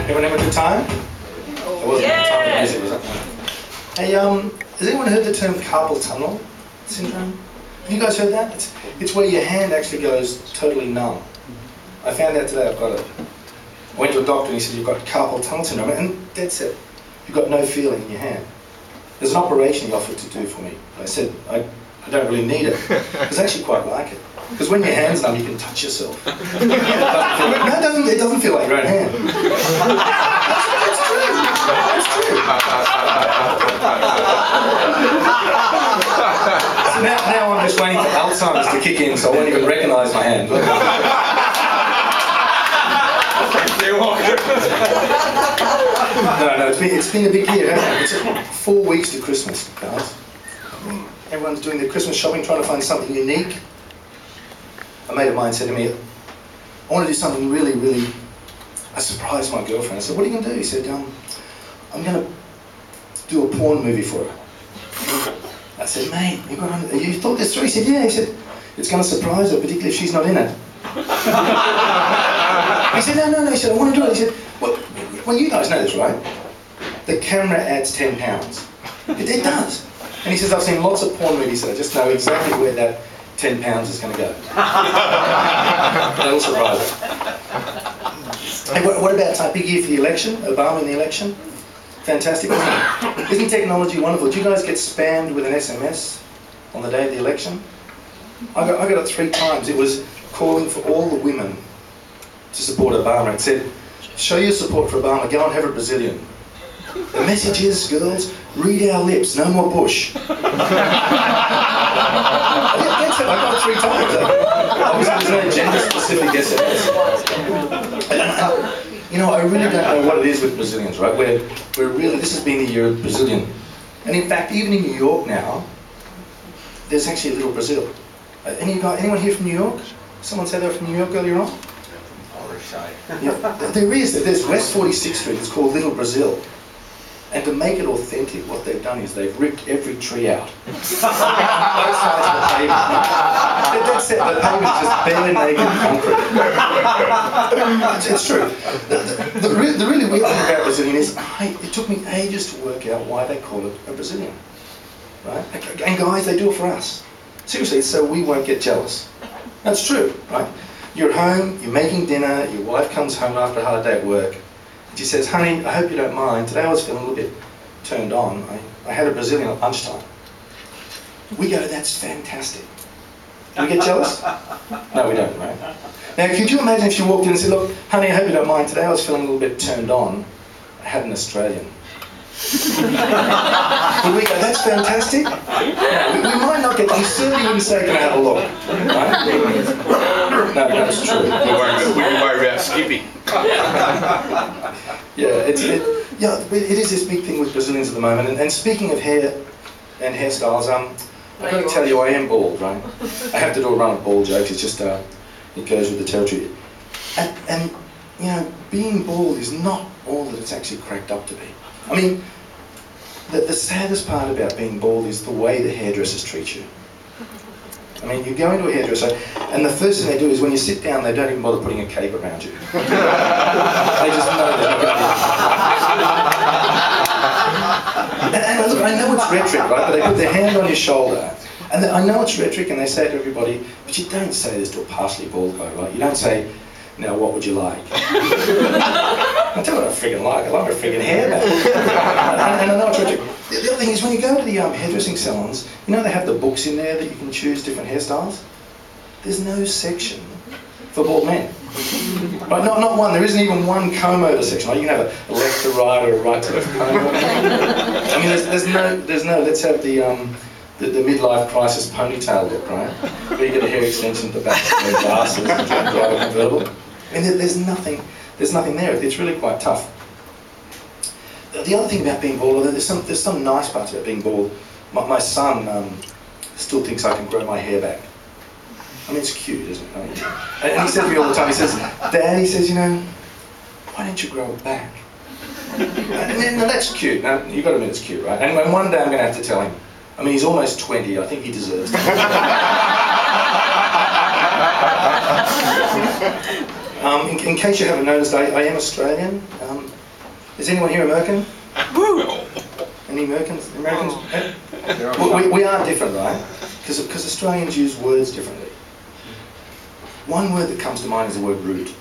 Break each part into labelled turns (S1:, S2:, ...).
S1: Everyone have a good time? It wasn't a good time for music, was it? Hey, has anyone heard the term carpal tunnel syndrome? Have you guys heard that? It's where your hand actually goes totally numb. I found out today I've got it. I went to a doctor and he said, you've got carpal tunnel syndrome, and that's it. You've got no feeling in your hand. There's an operation he offered to do for me. I said, I don't really need it. Because I actually quite like it. Because when your hand's numb, you can touch yourself. It doesn't feel like your own hand. It's true. It's true. So now I'm just waiting for Alzheimer's to kick in, so I won't even recognise my hand. No, it's been a big year, hasn't it? It's 4 weeks to Christmas, guys. Everyone's doing their Christmas shopping, trying to find something unique. A mate of mine said to me, I want to do something really, really... I surprised my girlfriend. I said, what are you going to do? He said, I'm going to do a porn movie for her. I said, mate, you thought this through? He said, yeah. He said, it's going to surprise her, particularly if she's not in it. He said, no. He said, I want to do it. He said, well, you guys know this, right? The camera adds 10 pounds. It does. And he says, I've seen lots of porn movies, so I just know exactly where that 10 pounds is going to go. That'll surprise her. Hey, what about a big year for the election? Obama in the election? Fantastic, isn't it? Isn't technology wonderful? Did you guys get spammed with an SMS on the day of the election? I got it 3 times. It was calling for all the women to support Obama. It said, show your support for Obama, go and have a Brazilian. The message is, girls, read our lips, no more Bush. That's it, I got it 3 times. Obviously there's no gender-specific SMS. You know, I really don't know what it is with Brazilians, right? We're really, this has been the year of Brazilian. And in fact, even in New York now, there's actually a little Brazil. Anyone here from New York? Someone said they were from New York earlier on? Yeah, there is. There's West 46th Street. It's called Little Brazil. And to make it authentic, what they've done is they've ripped every tree out. Both sides of the pavement. That's it. The pavement's just bare naked concrete. It's true. The really weird thing about Brazilian is it took me ages to work out why they call it a Brazilian. Right? And guys, they do it for us. Seriously, so we won't get jealous. That's true, right? You're at home, you're making dinner, your wife comes home after a hard day at work, and she says, honey, I hope you don't mind, today I was feeling a little bit turned on. I had a Brazilian at lunchtime. We go, that's fantastic. Do we get jealous? No, we don't, right? Now, could you imagine if she walked in and said, look, honey, I hope you don't mind, today I was feeling a little bit turned on. I had an Australian. Would we go, that's fantastic? No, we might not get, you certainly wouldn't say, can I have a look? Right? No, that's true.
S2: We worry about Skippy.
S1: Yeah, it is this big thing with Brazilians at the moment. And speaking of hair and hairstyles, I've got to tell you, I am bald, right? I have to do a run of bald jokes. It's just, it goes with the territory. And you know, being bald is not all that it's actually cracked up to be. I mean, the saddest part about being bald is the way the hairdressers treat you. I mean, you go into a hairdresser, and the first thing they do is when you sit down, they don't even bother putting a cape around you. They just know they're not going to and look, I know it's rhetoric, right? But they put their hand on your shoulder, and I know it's rhetoric, and they say to everybody, but you don't say this to a partially bald guy, right? You don't say, now what would you like? I'll tell you what I friggin' like. I like my friggin' hair back. And I know it's rhetoric. The other thing is when you go to the hairdressing salons, you know they have the books in there that you can choose different hairstyles? There's no section for bald men. Right, not one. There isn't even one comb over section. Like you can have a left to right or a right to left comb over. I mean, there's no. Let's have the midlife crisis ponytail look, right? Where you get a hair extension at the back and glasses and drive a convertible. I mean, there's nothing there. It's really quite tough. The other thing about being bald, although there's some nice parts about being bald. My son still thinks I can grow my hair back. I mean, it's cute, isn't it? And he says to me all the time, he says, Dad, he says, you know, why don't you grow it back? And that's cute. Now, you've got to admit it's cute, right? And one day I'm going to have to tell him. I mean, he's almost 20. I think he deserves it. In case you haven't noticed, I am Australian. Is anyone here American? Any Americans? We are different, right? Because Australians use words differently. One word that comes to mind is the word rude. See,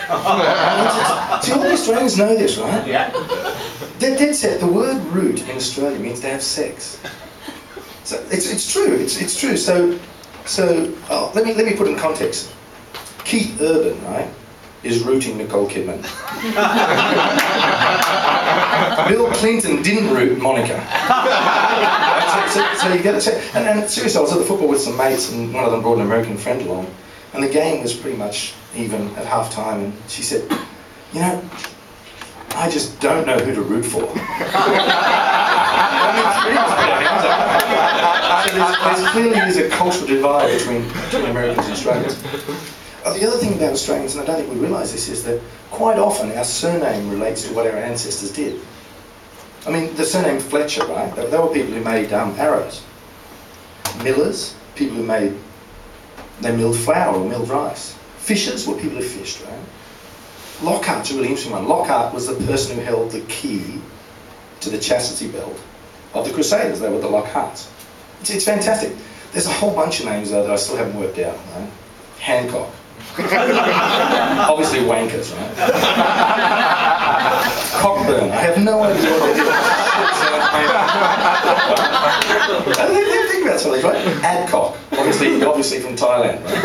S1: all the Australians know this, right?
S3: Yeah.
S1: Dead set, the word rude in Australia means to have sex. So it's true. It's true. So let me put it in context. Keith Urban, right, is rooting Nicole Kidman. Bill Clinton didn't root Monica. So you get it. And seriously, I was at the football with some mates, and one of them brought an American friend along, and the game was pretty much even at half time, and she said, you know, I just don't know who to root for. There clearly is a cultural divide between Americans and Australians. The other thing about Australians, and I don't think we realise this, is that quite often our surname relates to what our ancestors did. I mean, the surname Fletcher, right? They were people who made arrows. Millers, people who milled flour or milled rice. Fishers were people who fished, right? Lockhart's a really interesting one. Lockhart was the person who held the key to the chastity belt of the Crusaders. They were the Lockharts. It's fantastic. There's a whole bunch of names though that I still haven't worked out, right? Hancock. Obviously wankers, right? Cockburn. I have no idea what it is. Think about some of these, right? Adcock. Obviously from Thailand, right?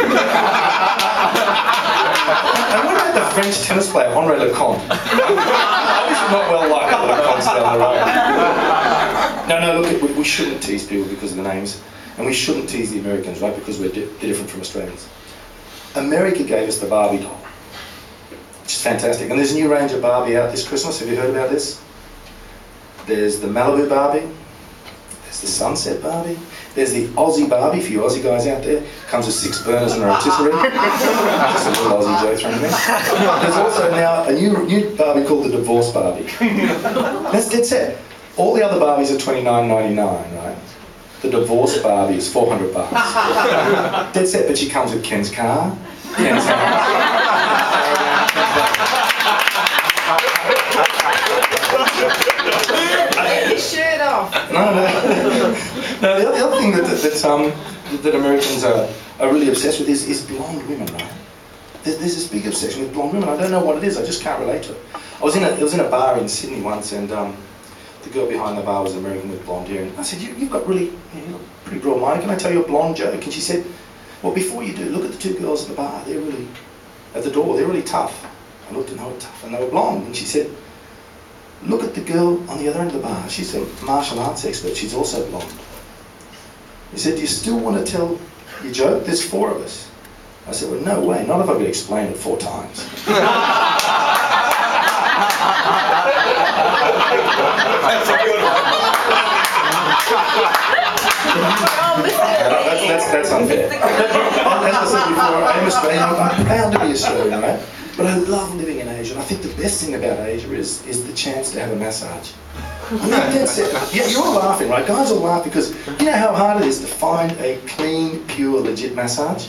S1: And what about the French tennis player, Henri Lecomte? Obviously not well liked at Lecomte's down the road. No, look, we shouldn't tease people because of the names. And we shouldn't tease the Americans, right, because we're different from Australians. America gave us the Barbie doll, which is fantastic. And there's a new range of Barbie out this Christmas. Have you heard about this? There's the Malibu Barbie. There's the Sunset Barbie. There's the Aussie Barbie, for you Aussie guys out there. Comes with 6 burners and a rotisserie. Just a little Aussie joke thrown in there. There's also now a new Barbie called the Divorce Barbie. That's it. All the other Barbies are $29.99, right? The Divorce Barbie is $400. Dead set, but she comes with Ken's car, Ken's house.
S4: Get your shirt off.
S1: No, the other thing that Americans are really obsessed with is blonde women, right? There's this big obsession with blonde women. I don't know what it is. I just can't relate to it. I was in a bar in Sydney once, and the girl behind the bar was an American with blonde hair, and I said, you've got pretty broad mind. Can I tell you a blonde joke? And she said, well, before you do, look at the 2 girls at the bar. They're really at the door. They're really tough. I looked and they were tough, and they were blonde. And she said, look at the girl on the other end of the bar. She's a martial arts expert. She's also blonde. He said, do you still want to tell your joke? There's 4 of us. I said, well, no way. Not if I could explain it 4 times. That's unfair. As I said before, I'm Australian. I'm proud to be Australian, right? But I love living in Asia. And I think the best thing about Asia is the chance to have a massage. Yeah, you're all laughing, right? Guys all laugh because you know how hard it is to find a clean, pure, legit massage?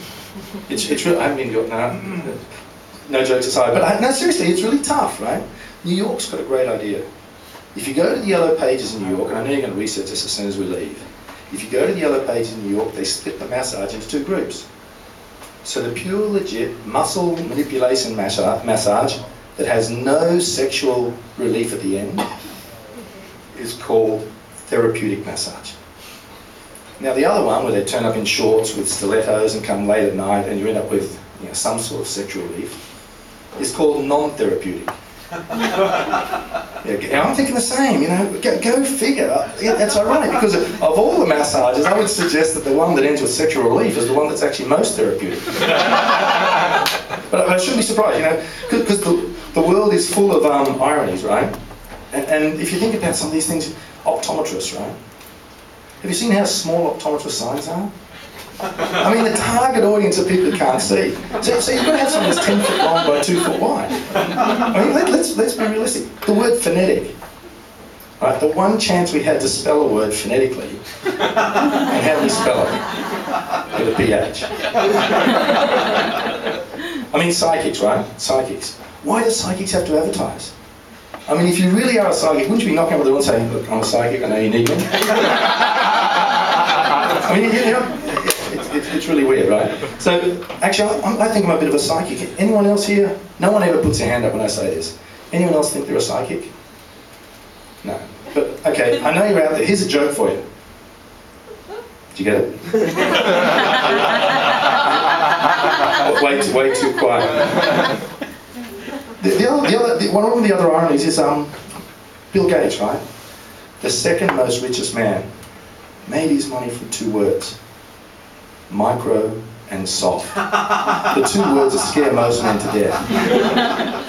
S1: It's real. I mean, no jokes aside, but no, seriously, it's really tough, right? New York's got a great idea. If you go to the Yellow Pages in New York, and I know you're going to research this as soon as we leave, if you go to the Yellow Pages in New York, they split the massage into 2 groups. So the pure, legit muscle manipulation massage that has no sexual relief at the end is called therapeutic massage. Now the other one, where they turn up in shorts with stilettos and come late at night and you end up with some sort of sexual relief, is called non-therapeutic. Yeah, I'm thinking the same, go figure. Yeah, that's ironic, because of all the massages, I would suggest that the one that ends with sexual relief is the one that's actually most therapeutic. But I shouldn't be surprised, because the world is full of ironies, right? And if you think about some of these things, optometrists, right? Have you seen how small optometrist signs are? I mean, the target audience are people that can't see. So you've got to have something that's 10 foot long by 2 foot wide. I mean, let's be realistic. The word phonetic, right? The one chance we had to spell a word phonetically, and how do we spell it? With a PH. I mean psychics, right? Psychics. Why do psychics have to advertise? I mean, if you really are a psychic, wouldn't you be knocking on the door and saying, look, I'm a psychic, I know you need me? I mean, you know, it's really weird, right? So, actually, I think I'm a bit of a psychic. Anyone else here? No one ever puts their hand up when I say this. Anyone else think they're a psychic? No. But, okay, I know you're out there. Here's a joke for you. Did you get it? way too quiet. One of the other ironies is Bill Gates, right? The second most richest man made his money from 2 words. Micro and soft. The 2 words that scare most men to death.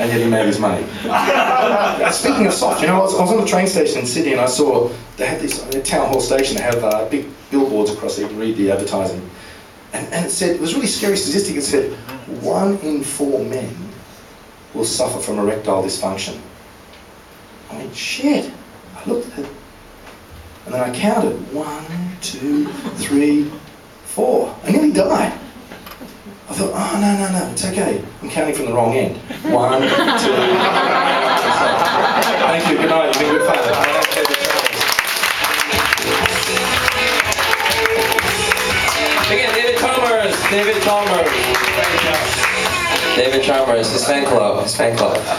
S1: And yet he made his money. Speaking of soft, you know, I was on the train station in Sydney and I saw, they had this, their town hall station, they have big billboards across there, you can read the advertising. And it said, it was a really scary statistic, it said, 1 in 4 men will suffer from erectile dysfunction. I mean, shit. I looked at it, and then I counted. 1, 2, 3, 4. I nearly died. I thought, oh, no, it's okay. I'm counting from the wrong end. 1, 2, 3. Thank you, good night, you've been good fun.
S3: Again, David Chalmers. David Chalmers, his fan club.